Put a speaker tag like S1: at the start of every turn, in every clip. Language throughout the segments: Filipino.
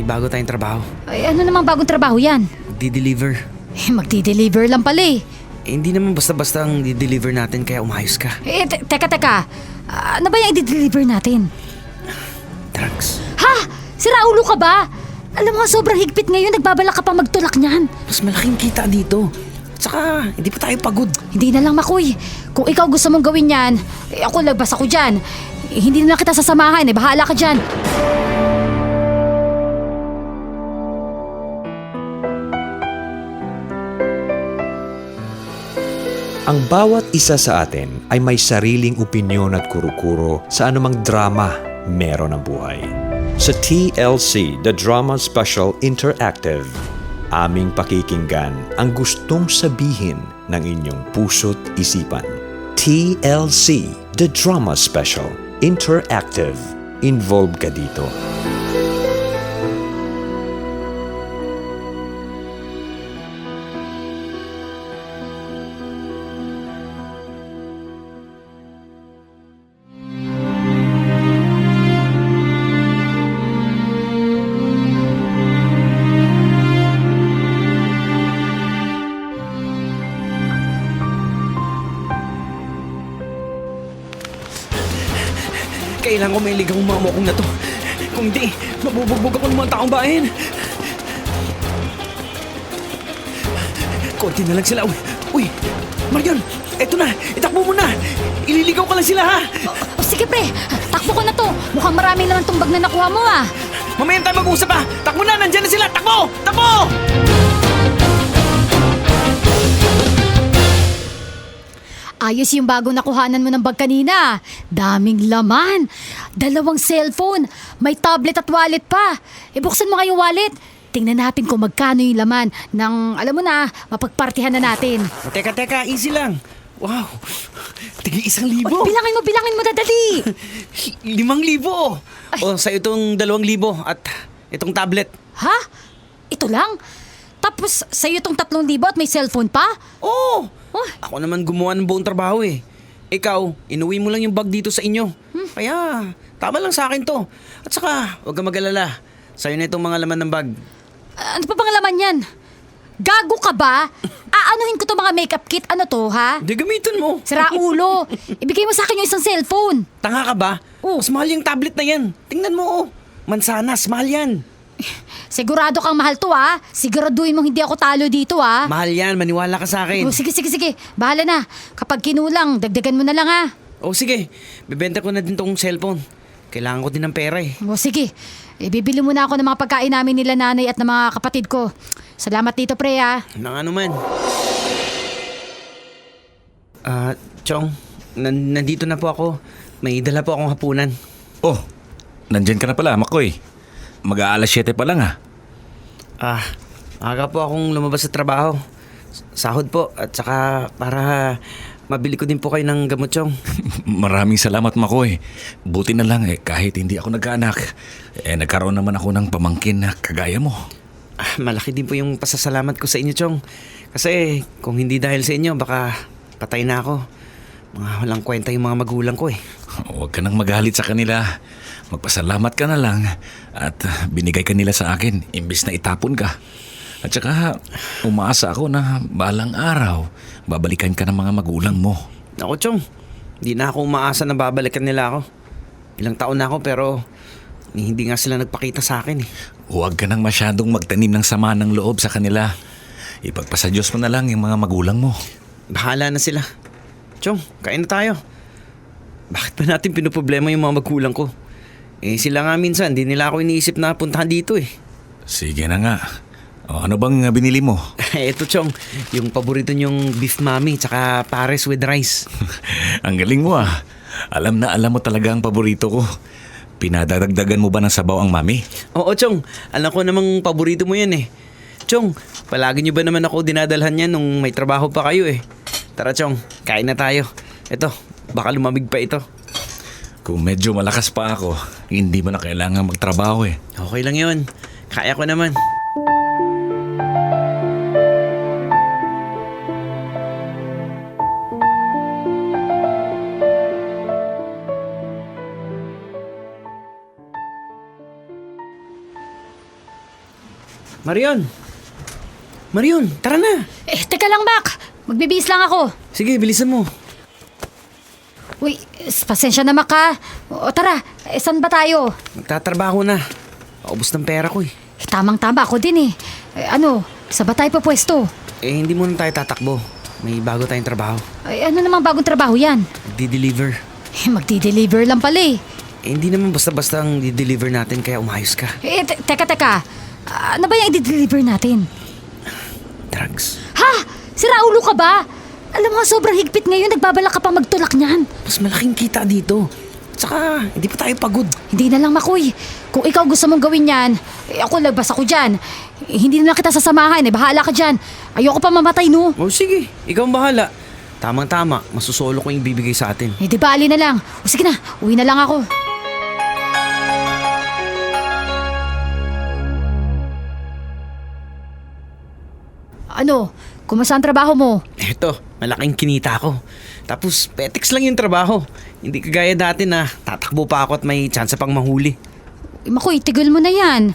S1: bago tayong trabaho.
S2: Ay, ano namang bagong trabaho yan?
S1: Di-deliver.
S2: Magdi-deliver lang pala eh.
S1: Hindi naman basta-basta ang di-deliver natin kaya umayos ka.
S2: Teka. Ano ba yung i-deliver natin?
S1: Drugs.
S2: Ha? Sira ulo ka ba? Alam mo, sobrang higpit ngayon, nagbabalak ka pa magtulak niyan.
S1: Mas malaking kita dito. At saka, hindi pa tayo pagod.
S2: Hindi na lang, Makoy. Kung ikaw gusto mong gawin yan, ako lagbas ako dyan. Hindi na lang kita sasamahan, bahala ka dyan.
S3: Ang bawat isa sa atin ay may sariling opinyon at kuro-kuro sa anumang drama meron ang buhay. Sa TLC, The Drama Special Interactive, aming pakikinggan ang gustong sabihin ng inyong puso't isipan. TLC, The Drama Special Interactive. Involved ka dito.
S1: Kailangan ko may ligang mamokong na to. Kung di, mabubugbog ako ng mga taong bayan. Konti na lang sila. Uy, Marian, eto na. Itakbo mo na. Ililigaw ka lang sila, ha?
S2: Sige pre, takbo ko na to. Mukhang marami naman tumbag na nakuha mo ah.
S1: Mamaya tayo mag-usap, ha? Takbo na, nandyan na sila. Takbo! Takbo!
S2: Ayos yung bagong nakuhanan mo ng bag kanina. Daming laman. 2 cellphone. May tablet at wallet pa. Buksan mo nga yung wallet. Tingnan natin kung magkano yung laman ng, alam mo na, mapagpartihan na natin.
S1: Teka, easy lang. Wow, tigil 1,000.
S2: Bilangin mo dadali.
S1: 5,000. O, sa itong 2,000 at itong tablet.
S2: Ha? Ito lang? Tapos sa'yo itong 3,000 at may cellphone pa?
S1: Oo.
S2: Oh.
S1: Ako naman gumawa ng buong trabaho eh. Ikaw, inuwi mo lang yung bag dito sa inyo. Kaya, tama lang sa akin to. At saka, huwag kang mag-alala. Sa'yo na itong mga laman ng bag.
S2: Ano pa bang laman yan? Gago ka ba? Aanuhin ko to mga makeup kit. Ano to, ha?
S1: Di gamitin mo.
S2: Sira ulo. Ibigay mo sa akin yung isang cellphone.
S1: Tanga ka ba?
S2: Oh.
S1: Mas mahal yung tablet na yan. Tingnan mo, oh. Mansanas, mahal yan.
S2: Sigurado kang mahal to, ha? Siguraduhin mong hindi ako talo dito, ha?
S1: Mahal yan, maniwala ka sa akin.
S2: Oh, sige. Bahala na. Kapag kinulang, dagdagan mo na lang, ha?
S1: Oh, sige. Bibenta ko na din tong cellphone. Kailangan ko din ng pera eh.
S2: Oh, sige. Bibili muna ako ng mga pagkain namin nila nanay at ng mga kapatid ko. Salamat dito, pre, ha?
S1: Nang ano man. Chong, nandito na po ako. May dala po akong hapunan.
S4: Oh, nandyan ka na pala, Makoy. Mag-aalas 7 pa lang
S1: Aga po akong lumabas sa trabaho. Sahod po at saka para mabili ko din po kayo ng gamot, Chong.
S4: Maraming salamat, Makoy. Buti na lang kahit hindi ako nagkaanak, nagkaroon naman ako ng pamangkin na kagaya mo.
S1: Malaki din po yung pasasalamat ko sa inyo, Chong. Kasi kung hindi dahil sa inyo, baka patay na ako. Mga walang kwenta yung mga magulang ko eh.
S4: Huwag ka nang magalit sa kanila. Magpasalamat ka na lang at binigay ka nila sa akin imbis na itapon ka. At saka umaasa ako na balang araw babalikan ka ng mga magulang mo.
S1: Ako, Chong, hindi na ako umaasa na babalikan nila ako. Ilang taon na ako pero hindi nga sila nagpakita sa akin eh.
S4: Huwag ka nang masyadong magtanim ng sama ng loob sa kanila. Ipagpasa Diyos mo na lang yung mga magulang mo.
S1: Bahala na sila. Chong, kain na tayo. Bakit ba natin pinoproblema yung mga magulang ko? Sila nga minsan, di nila ako iniisip na puntahan dito eh.
S4: Sige na nga. O, ano bang binili mo?
S1: Eto, Chong, yung paborito niyong beef mami tsaka pares with rice.
S4: Ang galing mo Alam na alam mo talaga ang paborito ko. Pinadadagdagan mo ba ng sabaw ang mami?
S1: Oo, Chong, alam ko namang paborito mo yan eh. Chong, palagi niyo ba naman ako dinadalhan yan nung may trabaho pa kayo eh. Tara, Chong, kain na tayo. Eto, baka lumamig pa ito.
S4: Kung medyo malakas pa ako, hindi mo na kailangan magtrabaho eh.
S1: Okay lang yun. Kaya ko naman. Marion! Marion, tara na!
S2: Teka lang, Mac. Magbibihis lang ako.
S1: Sige, bilisan mo.
S2: Uy, pasensya na, Mac, ha. O, tara, saan ba tayo?
S1: Magtatrabaho na. Paubos ng pera ko eh.
S2: Tamang-tama ako din eh. Sa ba tayo pa pwesto?
S1: Hindi muna tayo tatakbo. May bago tayong trabaho.
S2: Ano namang bagong trabaho yan?
S1: Di-deliver.
S2: Magdi-deliver lang pala eh.
S1: Hindi naman basta-basta ang di-deliver natin kaya umayos ka.
S2: Teka. Ano ba yung i-deliver natin?
S1: Drugs.
S2: Ha? Sira ulo ka ba? Alam mo, sobrang higpit ngayon. Nagbabalak ka pang magtulak niyan.
S1: Mas malaking kita dito. Tsaka, hindi pa tayo pagod.
S2: Hindi na lang, Makoy. Kung ikaw gusto mong gawin yan, ako lagbas ako dyan. Hindi na lang kita sasamahan. Bahala ka dyan. Ayoko pa mamatay, no?
S1: O sige, ikaw ang bahala. Tamang-tama, masusolo ko yung bibigay sa atin.
S2: Di bali na lang. O sige na, uwi na lang ako. Kumusta ang trabaho mo?
S1: Eto, malaking kinita ko. Tapos, petex lang yung trabaho. Hindi kagaya dati na tatakbo pa ako at may tsansa pang mahuli.
S2: Makoy, tigil mo na yan.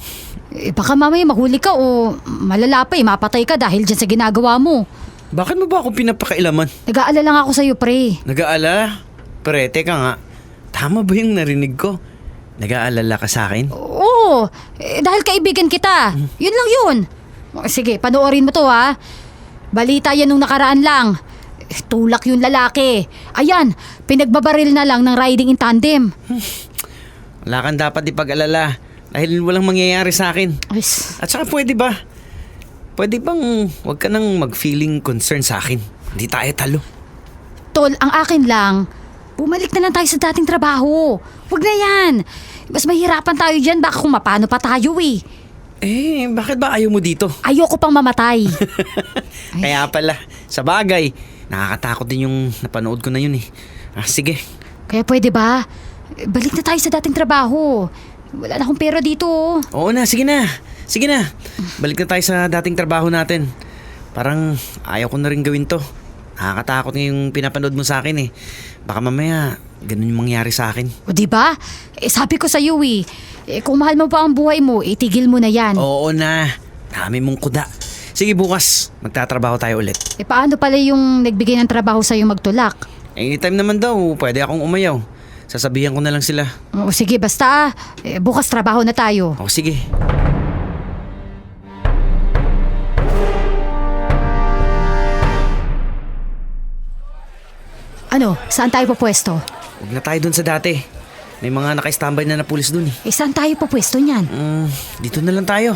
S2: Baka mamaya mahuli ka o malala pa mapatay ka dahil dyan sa ginagawa mo.
S1: Bakit mo ba ako pinapakailaman?
S2: Nag-aalala lang ako sa'yo, pre.
S1: Nag-aalala? Pre, teka nga. Tama ba yung narinig ko? Nag-aalala ka sa akin?
S2: Oo, dahil kaibigan kita. Yun lang yun. Sige, panoorin mo to, ha. Balita yan nung nakaraan lang. Tulak yung lalaki. Ayan, pinagbabaril na lang ng riding in tandem.
S1: Wala kang dapat ipag-alala dahil walang mangyayari sa akin.
S2: Ay,
S1: At saka pwede ba? Pwede bang wag ka nang mag-feeling concern sa akin? Hindi tayo talo.
S2: Tol, ang akin lang, bumalik na lang tayo sa dating trabaho. Huwag na yan. Mas mahirapan tayo dyan, baka kung mapano pa tayo eh.
S1: Bakit ba ayaw mo dito?
S2: Ayoko pang mamatay.
S1: Kaya pala, sa bagay, nakakatakot din yung napanood ko na yun eh. Sige.
S2: Kaya pwede ba? Balik na tayo sa dating trabaho. Wala na akong pera dito.
S1: Oo na, sige na. Sige na. Balik na tayo sa dating trabaho natin. Parang ayaw ko na rin gawin to. Nakakatakot nga yung pinapanood mo sa akin eh. Baka mamaya, ganun yung mangyari sa akin.
S2: O diba? Sabi ko sa'yo eh. Kung mahal mo pa ang buhay mo, itigil mo na yan.
S1: Oo na. Dami mong kuda. Sige bukas, magtatrabaho tayo ulit.
S2: Paano pala yung nagbigay ng trabaho sa'yo magtulak?
S1: Anytime naman daw, pwede akong umayaw. Sasabihan ko na lang sila.
S2: O sige, basta bukas trabaho na tayo.
S1: O sige.
S2: Saan tayo pupwesto?
S1: Huwag na tayo dun sa dati. May mga naka-standby na pulis dun eh.
S2: Saan tayo pupwesto niyan?
S1: Dito na lang tayo.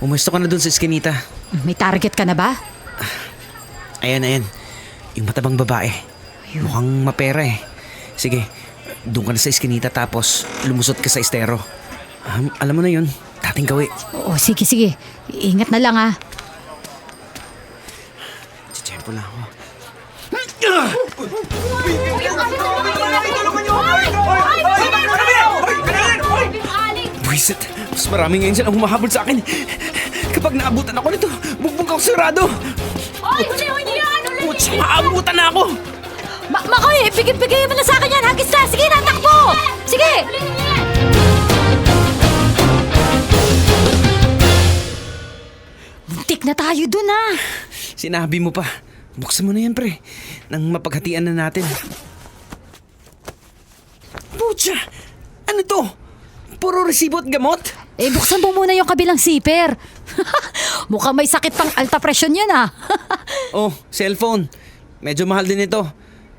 S1: Umusto ka na dun sa eskinita.
S2: May target ka na ba?
S1: Ayan. Yung matabang babae. Mukhang mapera eh. Sige, doon ka na sa eskinita tapos lumusot ka sa estero. Alam mo na yun, dating gawi.
S2: Oo, sige. Ingat na lang, ha.
S1: Tsitsempo lang ako. Buisit, mas marami ngayon silang humahabol sa akin. Kapag naabutan ako nito, bugbog ako sigurado.
S2: Ay, huli yan!
S1: Putz, maabutan na ako.
S2: Makoy, bigay mo na sa akin yan. Hagis na. Sige na, takbo! Sige! Muntik na tayo dun, ha.
S1: Sinabi mo pa. Buksan mo na yan, pre. Nang mapaghatian na natin. Pucha! Ano to? Puro resibo at gamot?
S2: Buksan mo muna yung kabilang zipper. Mukhang may sakit pang alta presyon yan, ha.
S1: Oh, cellphone. Medyo mahal din ito.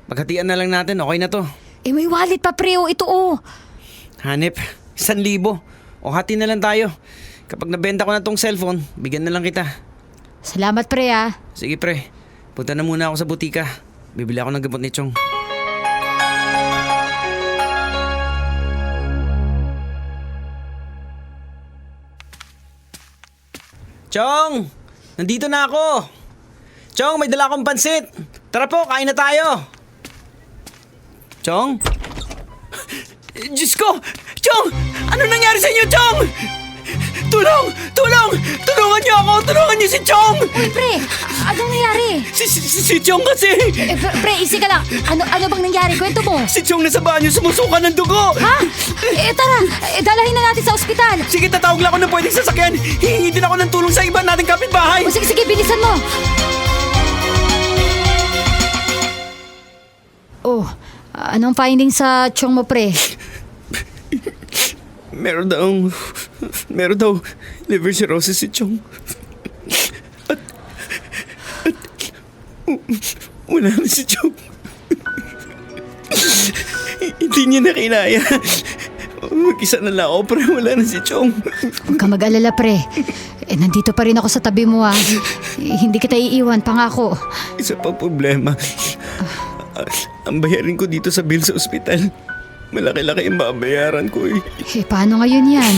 S1: Paghatian na lang natin, okay na to.
S2: May wallet pa, pre. Ito,
S1: Hanip, 1,000. O hati na lang tayo. Kapag nabenta ko na tong cellphone, bigyan na lang kita.
S2: Salamat, pre, ha.
S1: Sige, pre. Punta na muna ako sa butika. Bibili ako ng gamot ni Chong. Chong! Nandito na ako! Chong, may dala akong pansit! Tara po, kain na tayo! Chong? Diyos ko! Chong! Ano nangyari sa inyo, Chong? Tulong! Tulong! Tulungan niyo ako! Tulungan niyo si Chong!
S2: Uy, pre! Anong nangyari?
S1: Si Chong kasi!
S2: Pre, easy ka lang. Ano bang nangyari? Kwento mo.
S1: Si Chong nasa banyo sumusuka ng dugo!
S2: Ha? Tara, dalahin na natin sa ospital.
S1: Sige, tatawag lang ako ng pwedeng sasakyan. Hihingi din ako ng tulong sa iba nating kapitbahay.
S2: O sige, bilisan mo. Oh, anong finding sa Chong mo, pre?
S1: Meron daw liver cirrhosis si Chong. At wala na si Chong. Hindi niya na kinaya. Mag-isa na lang ako, pero wala na si Chong.
S2: Huwag ka mag-alala, pre. Nandito pa rin ako sa tabi mo, ha. Hindi kita iiwan, pangako.
S1: Isa pa problema. Ang bayarin ko dito sa bill sa ospital. Malaki-laki ang babayaran ko eh.
S2: Paano ngayon yan?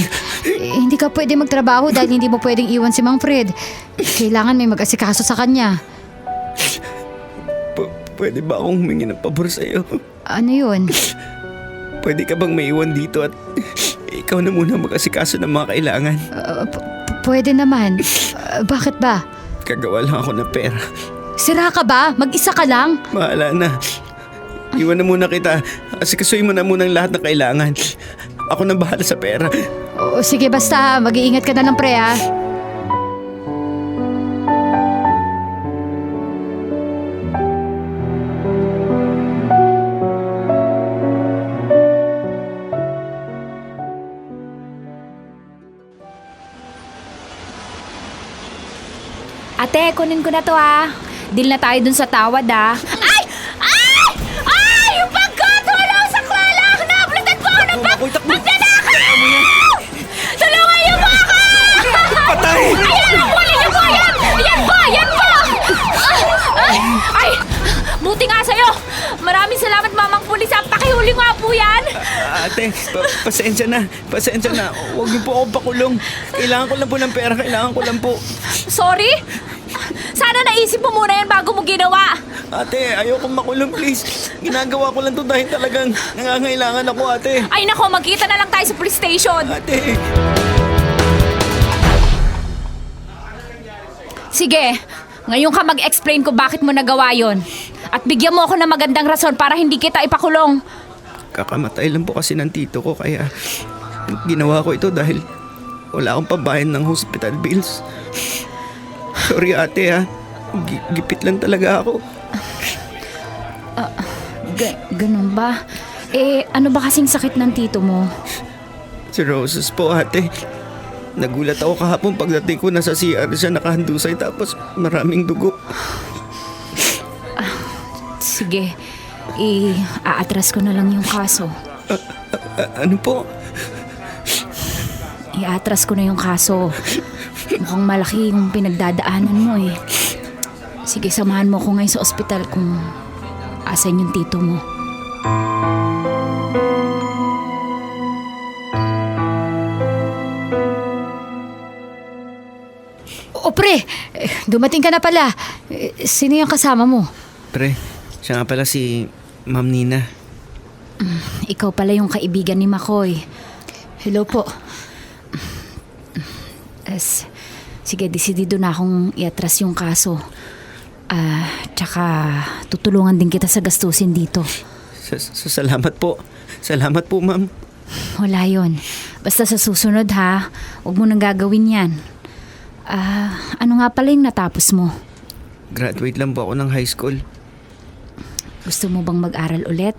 S2: Hindi ka pwede magtrabaho dahil hindi mo pwedeng iwan si Mang Fred. Kailangan may mag-asikaso sa kanya.
S1: Pwede ba akong humingi ng pabor sa'yo?
S2: Ano yun?
S1: Pwede ka bang maiwan dito at ikaw na muna mag-asikaso ng mga kailangan?
S2: Pwede naman. Bakit ba?
S1: Kagawa lang ako ng pera.
S2: Sira ka ba? Mag-isa ka lang?
S1: Bahala na. Iwan na muna kita. Asikasuhin mo na muna ang lahat ng kailangan. Ako na bahala sa pera.
S2: O, sige, basta. Mag-iingat ka na lang, pre, ha?
S5: Ate, kunin ko na to ha. Deal na tayo dun sa tawad ha. Ay! Ay! Ay! Yung pagkat! Wala sa klala! Nablitan po ako ng pagnanakaw! Tulungan niyo po ako!
S1: Patay!
S5: Ayan! Huli niyo po! Yan! Yan po! Yan po! Ay! Buti nga sa'yo! Maraming salamat, Mamang Pulis. Pakihuli nga po yan!
S1: Ate, pasensya na. Pasensya na. Huwag niyo po ako pakulong. Kailangan ko lang po ng pera. Kailangan ko lang po.
S5: Sorry? Sana naisip mo muna yan bago mo ginawa.
S1: Ate, ayoko makulong, please. Ginagawa ko lang to dahil talagang nangangailangan ako, ate.
S5: Ay nako, magkita na lang tayo sa police station.
S1: Ate.
S5: Sige, ngayon ka mag-explain ko bakit mo nagawa yon. At bigyan mo ako ng magandang rason para hindi kita ipakulong.
S1: Kakamatay lang po kasi ng tito ko kaya ginawa ko ito dahil wala akong pambayad ng hospital bills. Sorry ate ha. Gipit lang talaga ako.
S5: Ganun ba? Ano ba kasing sakit ng tito mo?
S1: Cirrhosis po ate. Nagulat ako kahapon pagdating ko nasa CR siya nakahandusay tapos maraming dugo.
S5: Sige, aatras ko na lang yung kaso.
S1: Ano po?
S5: Iatras ko na yung kaso. Mukhang malaki yung pinagdadaanan mo eh. Sige, samahan mo ko ngayon sa ospital kung asan yung tito mo.
S2: O, pre! Dumating ka na pala. Sino yung kasama mo?
S1: Pre, siya nga pala si Ma'am Nina.
S5: Ikaw pala yung kaibigan ni Makoy.
S2: Hello po.
S5: Sige, desidido na akong iatras yung kaso. Tsaka tutulungan din kita sa gastusin dito.
S1: Salamat po. Salamat po, ma'am.
S5: Wala yon. Basta sa susunod ha, huwag mo nang gagawin yan. Ano nga pala yung natapos mo?
S1: Graduate lang po ako ng high school.
S5: Gusto mo bang mag-aral ulit?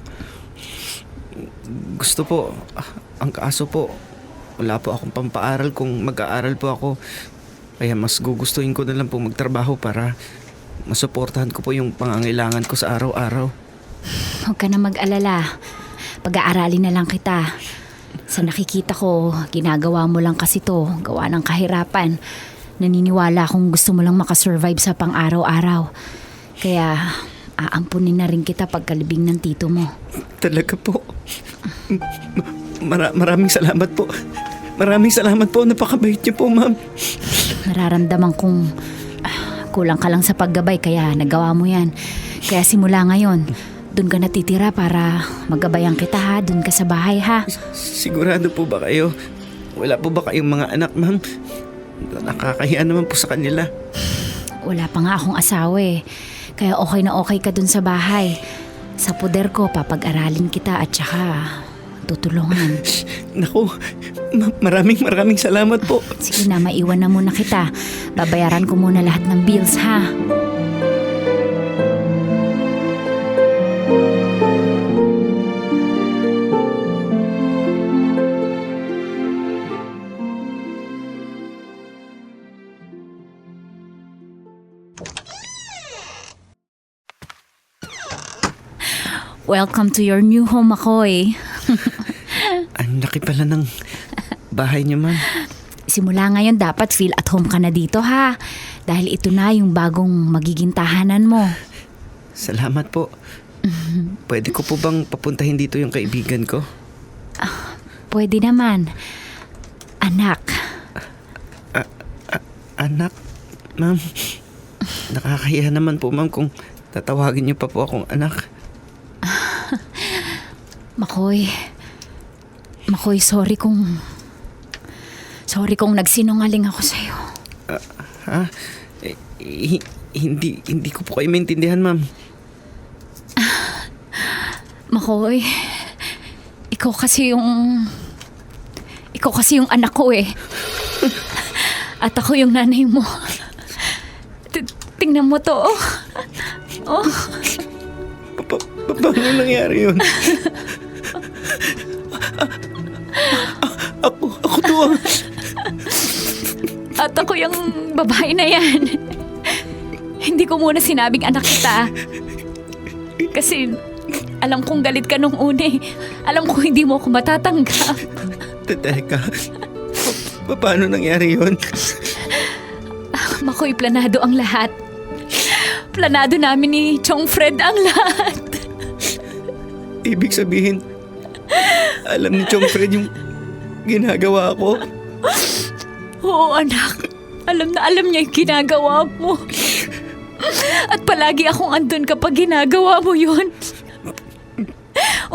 S1: Gusto po. Ang kaso po, wala po akong pampaaral kung mag-aaral po ako. Kaya mas gugustuhin ko na lang po magtrabaho para masuportahan ko po yung pangangailangan ko sa araw-araw.
S5: Huwag ka na mag-alala. Pag-aaralin na lang kita. Sa nakikita ko, ginagawa mo lang kasi to, gawa ng kahirapan. Naniniwala akong gusto mo lang makasurvive sa pang-araw-araw. Kaya aampunin na rin kita pagkalibing ng tito mo.
S1: Talaga po. Maraming salamat po. Maraming salamat po. Napakabait niyo po, ma'am.
S5: Nararamdaman kong kulang ka lang sa paggabay kaya nagawa mo yan. Kaya simula ngayon, doon ka natitira para magabayan kita ha. Doon ka sa bahay ha.
S1: Sigurado po ba kayo? Wala po ba kayong mga anak, ma'am? Nakakahiya naman po sa kanila.
S5: Wala pa nga akong asawa eh. Kaya okay na okay ka dun sa bahay. Sa poder ko, papag-aralin kita at saka tutulungan.
S1: Naku, maraming salamat po.
S5: Sige na, maiwan na muna kita. Babayaran ko muna lahat ng bills, ha? Welcome to your new home, Makoy.
S1: Ang laki pala ng bahay niyo, ma'am.
S5: Simula ngayon dapat feel at home ka na dito, ha? Dahil ito na yung bagong magiging tahanan mo.
S1: Salamat po. Pwede ko po bang papuntahin dito yung kaibigan ko?
S5: Pwede naman. Anak.
S1: Anak, ma'am. Nakakahiya naman po, ma'am, kung tatawagin niyo pa po akong anak.
S5: Makoy, sorry kung nagsinungaling ako sa'yo.
S1: Ha? Hindi ko po kayo maintindihan, ma'am.
S5: Makoy, ikaw kasi yung anak ko eh. At ako yung nanay mo. Tingnan mo to, oh. Oh.
S1: Paano nangyari yun? Ako to.
S5: At ako yung babae na yan. Hindi ko muna sinabing anak kita. Kasi alam kong galit ka nung una eh. Alam ko hindi mo ako matatanggap.
S1: Teka, paano nangyari yun?
S5: Makoy, planado ang lahat. Planado namin ni Chong Fred ang lahat.
S1: Ibig sabihin, alam ni Chong Fred yung ginagawa ko?
S5: Oo, anak. Alam na alam niya yung ginagawa mo. At palagi akong andun kapag ginagawa mo yun.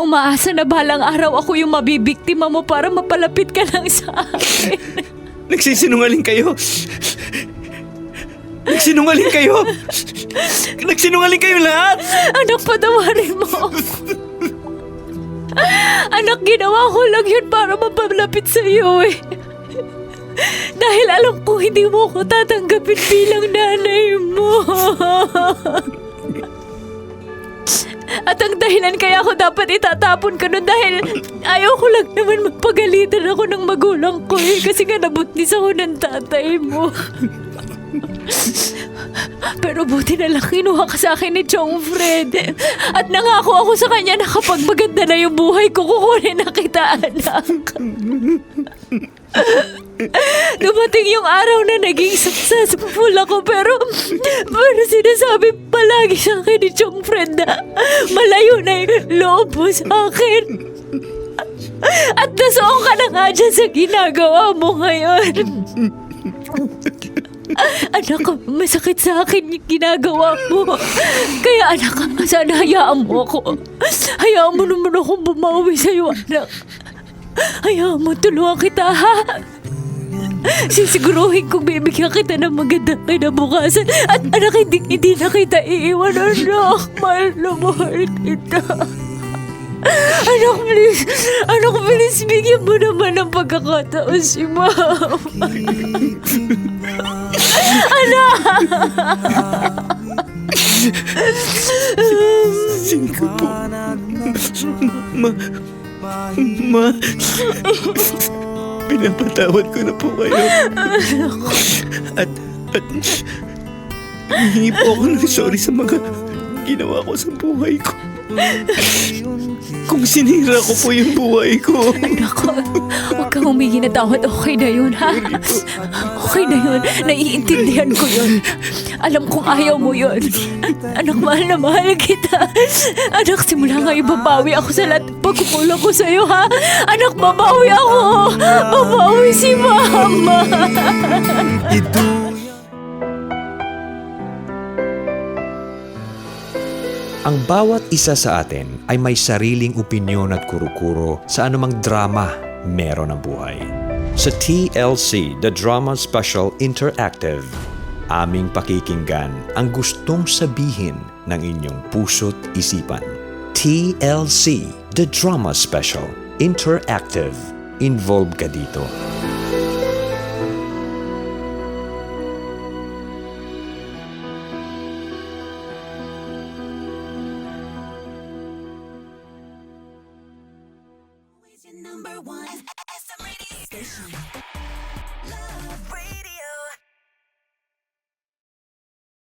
S5: Umaasa na balang araw ako yung mabibiktima mo para mapalapit ka lang sa akin.
S1: Nagsisinungaling kayo? Nagsinungaling kayo lahat!
S5: Anak, patawarin mo. Anak, ginawa ko lang yun para mapalapit sa iyo eh. Dahil alam ko hindi mo ko tatanggapin bilang nanay mo. At ang dahilan kaya ako dapat itatapon ka nun dahil ayaw ko lang naman magpagalitan ako ng magulang ko eh. Kasi nga nabuntis ako ng tatay mo. Pero buti na lang kinuha ka sa akin ni Chong Fred. At nangako ako sa kanya na kapag maganda na yung buhay ko, kukunin na kita, anak. Dumating yung araw na naging successful ako pero sinasabi palagi sa akin ni Chong Fred na malayo na yung loob mo sa akin. At nasuong ka na nga dyan sa ginagawa mo ngayon. Anak, masakit sa akin yung ginagawa mo. Kaya anak, sana hayaan mo ako. Hayaan mo naman akong bumawi sa'yo, anak. Hayaan mo, tulungan kita, ha? Sisiguruhin kong bibigyan kita ng magandang kinabukasan. At anak, hindi na kita iiwan, anak. Mahal na mahal kita. Anak, please, bigyan mo naman ng pagkakataon si Ma'am. Anak!
S1: Singko po. Ma, pinapatawad ko na po kayo. At hihingi po ako ng sorry sa mga ginawa ko sa buhay ko. Kung sinira ko po yung buhay ko.
S5: Anak, huwag kang humingi na tawad. Okay na yun, ha? Okay na yun. Naiintindihan ko yun. Alam kong ayaw mo yun. Anak, mahal na mahal kita. Anak, simula ngayon babawi ako sa lahat ng pagkukulang ko sa'yo, ha? Anak, babawi ako. Babawi si Mama.
S3: Ang bawat isa sa atin ay may sariling opinyon at kuro-kuro sa anumang drama meron ang buhay. Sa TLC, The Drama Special Interactive, aming pakikinggan ang gustong sabihin ng inyong puso't isipan. TLC, The Drama Special Interactive. Involve ka dito.
S6: Number one SM radio station.